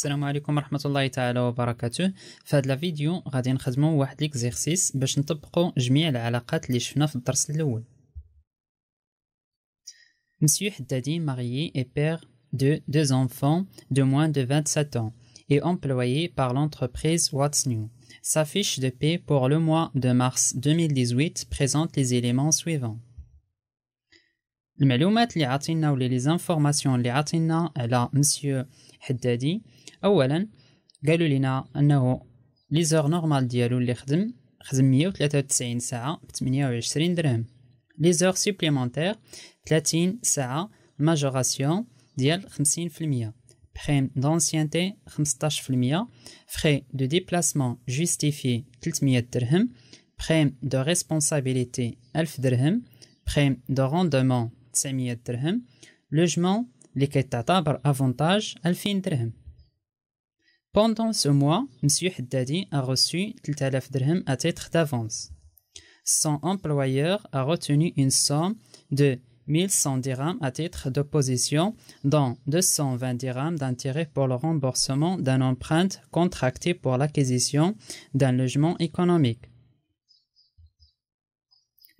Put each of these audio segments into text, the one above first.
السلام عليكم ورحمة الله تعالى وبركاته. في هذا الفيديو غادي نخدموا واحد ليكزيرسيس باش نطبقوا جميع العلاقات اللي شفنا في الدرس الاول. Monsieur Haddadi, marié et père de 2 enfants de moins de 27 ans et employé par l'entreprise What's New. Sa fiche de paie pour le mois de mars 2018 présente les éléments suivants. المعلومات اللي عطينا ولا لي زانفورماسيون اللي عطينا على مسيو حدادي. اولا قالوا لنا انه لي زور نورمال ديالو اللي خدم 193 ساعه ب 28 درهم. لي زور سوبليمونتير 30 ساعه ماجوراسيون ديال 50%. بريم دونسيانتي 15%. فري دو ديبلاسمون جوستيفي 300 درهم. بريم دو ريسبونسابيليتي 1000 درهم. بريم دو روندمون 900 درهم. لوجمون اللي كيتعتبر افونتاج 2000 درهم. Pendant ce mois, M. Haddadi a reçu 3000 dirhams à titre d'avance. Son employeur a retenu une somme de 1100 dirhams à titre d'opposition, dont 220 dirhams d'intérêt pour le remboursement d'un emprunt contracté pour l'acquisition d'un logement économique.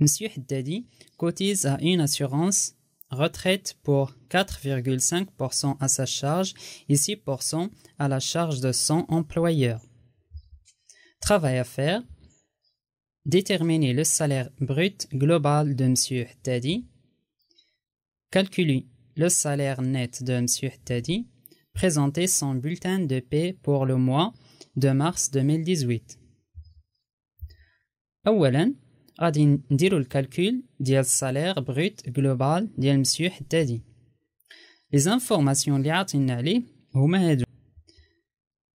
M. Haddadi cotise à une assurance retraite pour 4,5% à sa charge et 6% à la charge de son employeur. Travail à faire. Déterminer le salaire brut global de M. Haddadi. Calculer le salaire net de M. Haddadi. Présenter son bulletin de paie pour le mois de mars 2018. أولاً غادي نديرو الكالكول ديال السالير بروت جلوبال ديال مسيو حدادي. لي زانفورماسيون اللي عاطينا عليه هما هادو.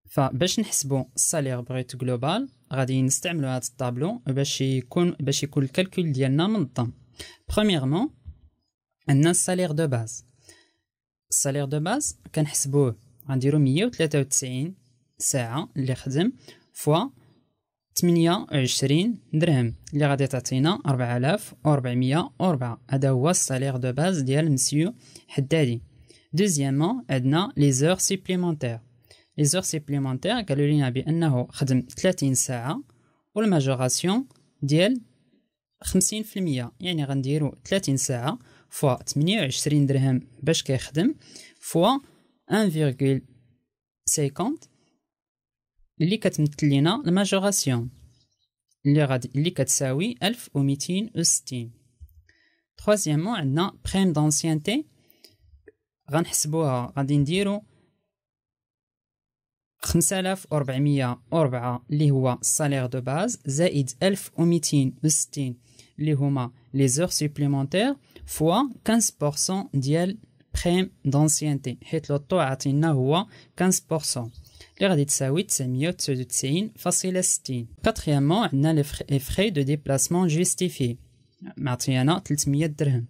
فباش نحسبو السالير بروت جلوبال غادي نستعملو هاد الطابلو باش يكون الكالكول ديالنا منظم. برومييرمون عندنا السالير دو باز. السالير دو باز كنحسبوه غنديرو 193 ساعه اللي خدم فوا 28 درهم اللي غادي تعطينا 4404. هذا هو السالير دو باز ديال مسيو حدادي. دوزيامون عندنا لي زور سوبليمونتير. لي زور سوبليمونتير قالوا لينا بانه خدم 30 ساعه والماجوراسيون ديال 50%، يعني غنديرو 30 ساعه فوا 28 درهم باش كيخدم فوا 1,50 اللي كتمثل لينا الماجوراسيون اللي كتساوي 1260. تروازيامون عندنا بريم دونسيانتي غنحسبوها غادي نديرو 5404 اللي هو السالير دو باز زائد 1260 اللي هما لي زور سوبليمونتير فوا 15% ديال بريم دونسيانتي حيت لو طو عطينا هو 15% اللي غادي تساوي 999.60. كاتريامون عندنا لي فري دو ديبلاسمون جوستيفي معطيانا 300 درهم.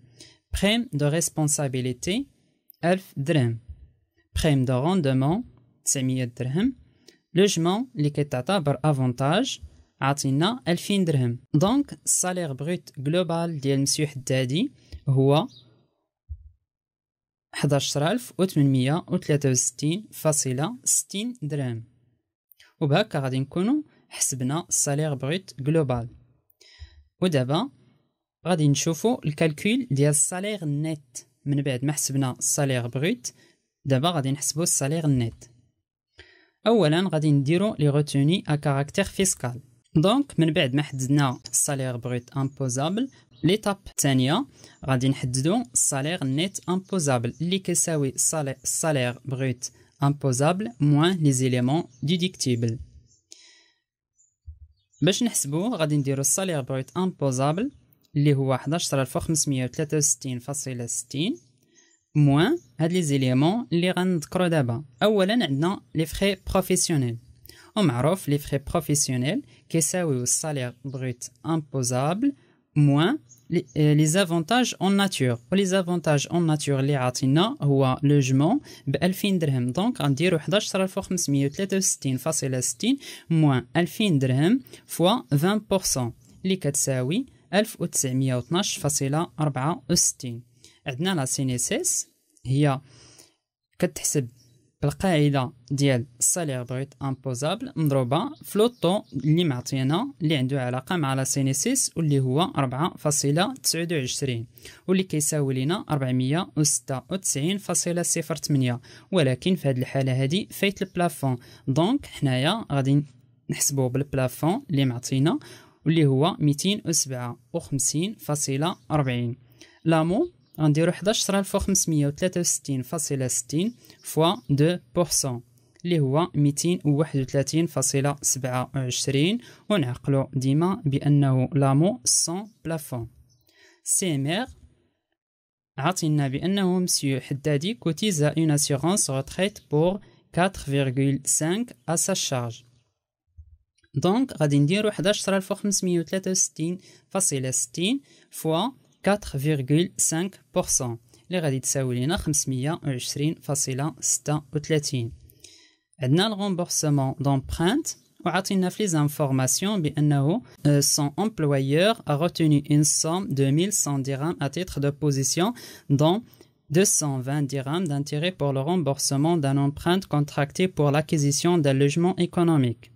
بريم دو ريسبونسابيليتي 1000 درهم. بريم دو روندمون 900 درهم. لوجمون اللي كيتعتبر افونتاج عطينا 2000 درهم. دونك السالير بروت جلوبال ديال مسيو حدادي هو 11863.60 درهم. وبهكا غادي نكونوا حسبنا السالير بروت جلوبال. ودابا غادي نشوفوا الكالكول ديال السالير نت. من بعد ما حسبنا السالير بروت دابا غادي نحسبوا السالير نت. اولا غادي نديروا لي روتوني ا كاركتير فيسكال. دونك من بعد ما حددنا السالير بروت امبوزابل ليتاب الثانيه غادي نحددو السالير نيت امبوزابل اللي كيساوي السالير بروت امبوزابل موان لي زيليمون ديديكتيبل. باش نحسبوه غادي نديرو السالير بروت امبوزابل اللي هو 11563.60 موان هاد لي زيليمون اللي غنذكرو دابا. اولا عندنا لي فري بروفيسيونيل ومعروف لي فري بروفيسيونيل كيساويو السالير بروت امبوزابل moins les avantages en nature. les avantages en nature اللي عطينا هو لوجمون ب 2000 درهم. دونك غنديرو 11563.60 moins 2000 درهم فوا 20% اللي كتساوي 1912.64. عندنا لا سينيسيس هي كتحسب بالقاعده ديال السالير بروت امبوزابل مضروبه في لوطو اللي معطينا اللي عنده علاقه مع لا سينيسيس واللي هو 4.29 واللي كيساوي لنا 496.08. ولكن في هذه الحاله هذه فايت البلافون، دونك حنايا غادي نحسبوه بالبلافون اللي معطينا واللي هو 257.40. لامو غنديرو 11563.60 فوا 2% اللي هو 231.27 ونعقلو ديما بأنه لامو سون بلافون. سي ام ار عطينا بأنه مسيو حدادي كوتيزا اون اسيغونس ريتريت بور 4,5 à sa charge. دونك غادي نديرو 11563.60 فوا 4,5% اللي غادي تساوي لنا 520.36. عندنا الغومبورسمون دونبرانت وعطينا في لي زانفورماسيون بأنه son employeur a retenu une somme de 1100 dirhams à titre de position dont 220 dirhams d'intérêt pour le remboursement d'un emprunt contracté pour l'acquisition d'un logement économique.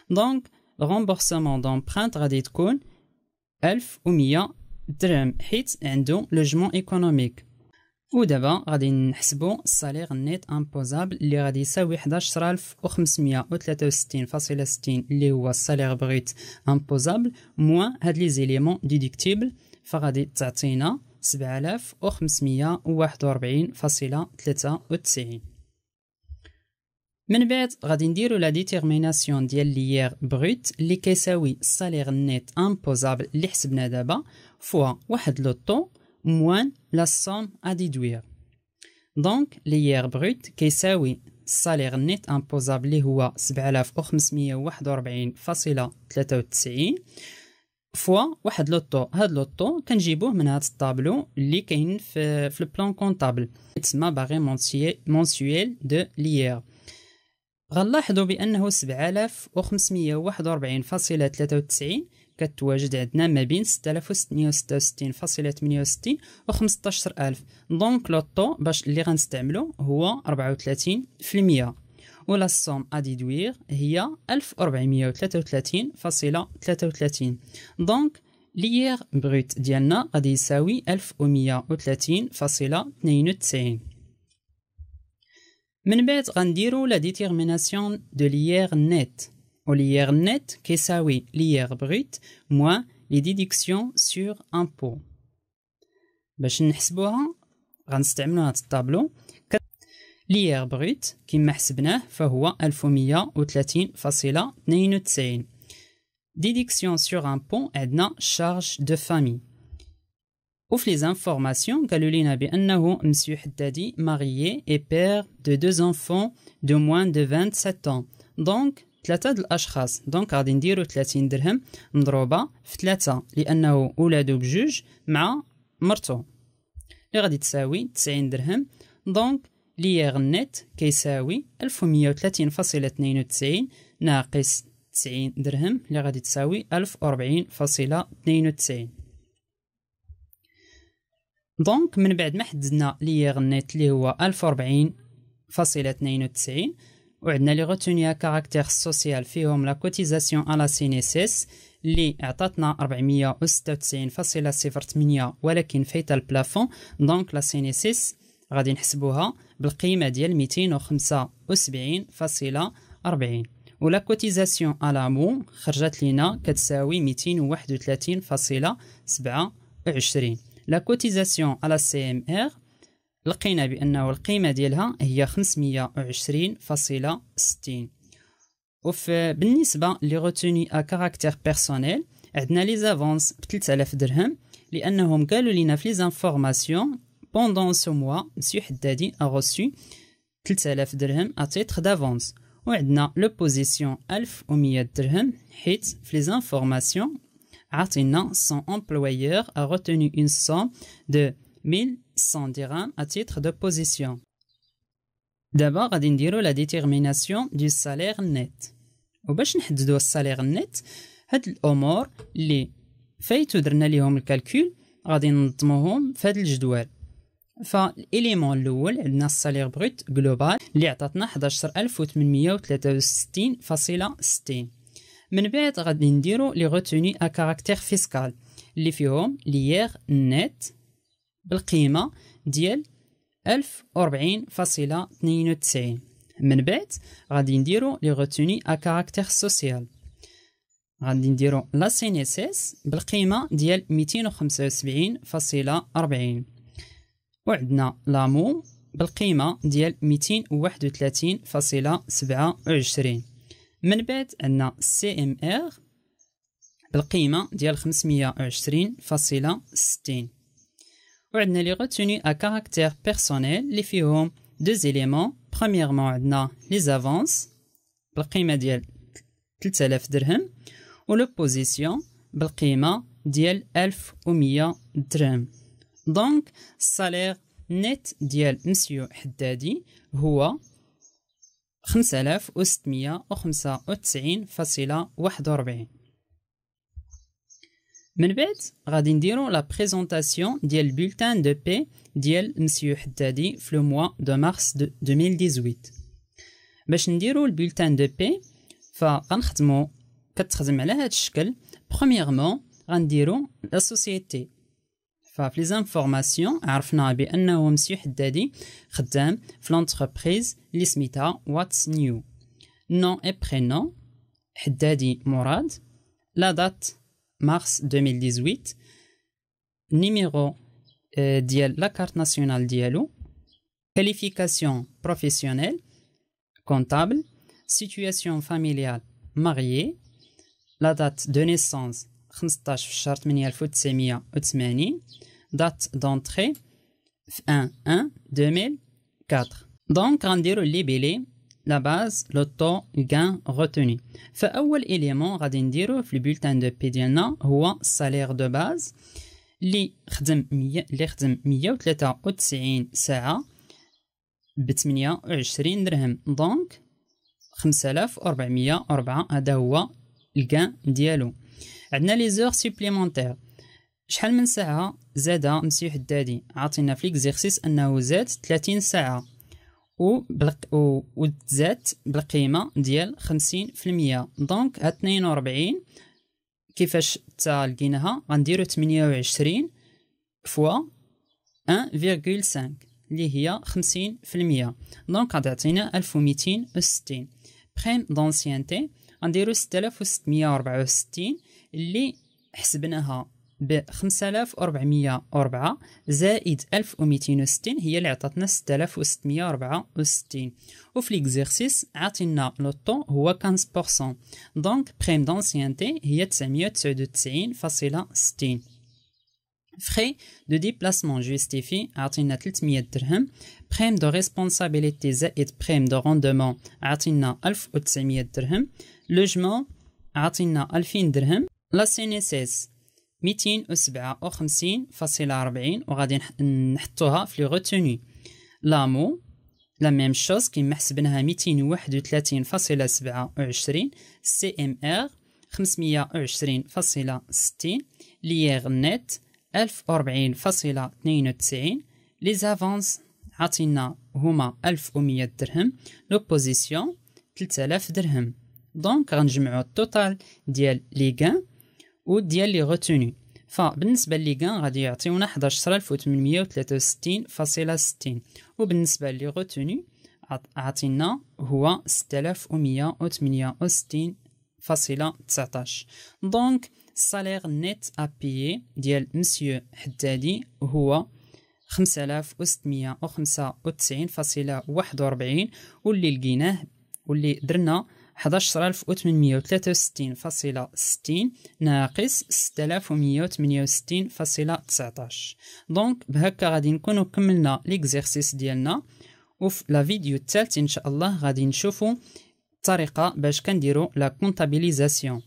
Donc le remboursement d'emprunt غادي تكون 1100 درهم حيت عنده لوجمون ايكونوميك. ودابا غادي نحسبوا الصالير نيت امبوزابل اللي غادي يساوي 11563.60 اللي هو الصالير بغيت امبوزابل موان هاد لي زيليمون ديديكتيبل، فغادي تعطينا 7541.93. من بعد غادي نديرو لا ديتيرميناسيون ديال ليير بروت اللي كيساوي الصالير نيت امبوزابل اللي حسبنا دابا فوا واحد لوطو موان لا سوم ا ديدوير. دونك ليير بروت كيساوي الصالير نيت امبوزابل اللي هو 7541.93 فوا واحد لوطو. هاد لوطو كنجيبوه من هاد الطابلو اللي كاين في البلان كونطابل تسمى باغي مونسيويل دو ليير. غنلاحظوا بأنه 7541.93 كتواجد عندنا ما بين 6666.68 و 15000. دونك لوطو باش اللي غنستعملو هو 34%، ولا الصوم اديدوير هي 1433.33. دونك ليير بروت ديالنا غادي يساوي 1130.92. من بعد غنديرو لا ديتيرميناسيون دو ليير نيت، و ليير نيت كيساوي ليير بروت موان لي ديديكسيون سور امبو. باش نحسبوها غنستعملو هاد الطابلو. ليير بروت كما حسبناه فهو 1130.92. ديديكسيون سور امبو عندنا شارج دو فامي. وفي لي زانفورماسيون قالوا لينا بانه مسيو حدادي ماريي اي بير دو دو زونفون دو موان دو 27 ans. دونك ثلاثه د الاشخاص، دونك غادي نديرو 30 درهم مضروبه في 3 لانه ولادو بجوج مع مرتو اللي غادي تساوي 90 درهم. دونك ليير نيت كيساوي 1130.92 ناقص 90 درهم اللي غادي تساوي 1040.92. دونك من بعد ما حددنا ليير نيت اللي هو 1040.92 وعندنا لي غوتونيا كاركتير سوسيال فيهم لا كوتيزاسيون على سينيسيس اللي عطاتنا 496.08 ولكن فايت البلافون. دونك لا سينيسيس غادي نحسبوها بالقيمه ديال 275.40 ولا كوتيزاسيون على مو خرجت لينا كتساوي 231.27. لا كوتيزاسيون على سي ام ار لقينا بانه القيمه ديالها هي 520.60. بالنسبه لي روتوني ا كاركتير بيرسونيل عندنا لي زافونس ب 3000 درهم لانهم قالوا لينا في لي زانفورماسيون بوندون سو موا مسيو حدادي ا روسو 3000 درهم ا تيتر دافونس. وعندنا لو بوزيسيون 1100 درهم حيت في لي زانفورماسيون عطينا son employeur a retenu une somme de 1100 dirhams à titre de position. D'abord غادي نديرو la détermination du salaire net. وباش نحددو السالير نت هاد الامور اللي فايتو درنا ليهم الكالكول غادي ننظموهم في هاد الجدول. فالإليمون الأول عندنا السالير بروت جلوبال اللي عطاتنا 11863.60. من بعد غادي نديرو لي غوتوني ا كاركتير فيسكال اللي فيهم ليير نت بالقيمة ديال 1040.92. من بعد غادي نديرو لي غوتوني ا كاركتير سوسيال، غادي نديرو لا سينيسيس بالقيمة ديال 275.40، وعندنا لامو بالقيمة ديال 231.27. من بعد عندنا سي ام ار بالقيمة ديال 520.60. وعندنا لي غوتوني ا كاركتير بيرسونيل اللي فيهم دو زيليمون. برومييرمون عندنا لي زافونس بالقيمة ديال 3000 درهم، و لو بوزيسيون بالقيمة ديال 1100 درهم. دونك السالير نت ديال مسيو حدادي هو 5695.41. من بعد غادي نديرو لا بريزونطاسيون ديال البولتان دو بي ديال مسيو حدادي في لو موا دو مارس 2018. باش نديرو البولتان دو بي فغنخدمو كتخدم على هذا الشكل. برومييرمون غنديرو لا سوسيتي، ففي لي زانفورماسيون عرفنا بانه مسيو حدادي خدام في لونتربريز اللي سميتها واتس نيو. نون اي برينون حدادي مراد، لا دات مارس 2018، نيميرو ديال لا كارت ناسيونال ديالو، كاليفيكاسيون بروفيسيونيل كونطابل، سيتوياسيون فاميليال marié، لا دات دو نيسونس 15 في الشهر 1980، دات دونتري في 1/1/2004. دونك غنديرو ليبيلي لا باز لو طو غان روتوني. فاول اليمون غادي نديرو في البولتان دو بي ديالنا هو السالير دو باز اللي خدم 193 ساعه ب 28 درهم، دونك 5404. هذا هو الكان ديالو. عندنا لي زور سوبليمونتير، شحال من ساعه زاد مسيو حدادي؟ عطينا في ليكزيرسيس انه زاد 30 ساعه وزاد بالقيمه ديال 50%. دونك هاد 42 كيفاش لقيناها؟ غنديرو 28 فوا 1.5 اللي هي 50%. دونك غتعطينا 1260. بريم دونسيانتي غنديرو 6664 اللي حسبناها ب 5404 زائد 1260 هي اللي عطاتنا 6664. وفي ليكزيرسيس عطينا لو طو هو 15%. دونك بريم دونسيانتي هي 999.60. فخي دو ديبلاسمون جوستيفي عطينا 300 درهم. بريم دو ريسبونسابيليتي زائد بريم دو روندمون عطينا 1900 درهم. لوجمون عطينا 2000 درهم. لا سينيسيس 257.40 وغادي نحطوها في لي روتوني. لامو لا ميم شوز كيما حسبناها 231.27. سي ام ار 520.60. ليير نت 1040.92. لي زافونس عطينا هما 1100 درهم. لو بوزيسيون 3000 درهم. دونك غنجمعوا التوتال ديال لي غان وديال لي غوتوني. فبالنسبه لي غان غادي يعطيونا 11863.60 وبالنسبه لي غوتوني عطينا هو 6168.19. دونك السالير نت ابيي ديال مسيو حدادي هو 5695.41 واللي لقيناه واللي درنا 11863.60 ناقص 6168.19. دونك بهكا غادي نكونوا كملنا ليكزيرسيس ديالنا. وفي لا فيديو الثالث ان شاء الله غادي نشوفوا الطريقه باش كنديروا لا كونطابيليزاسيون.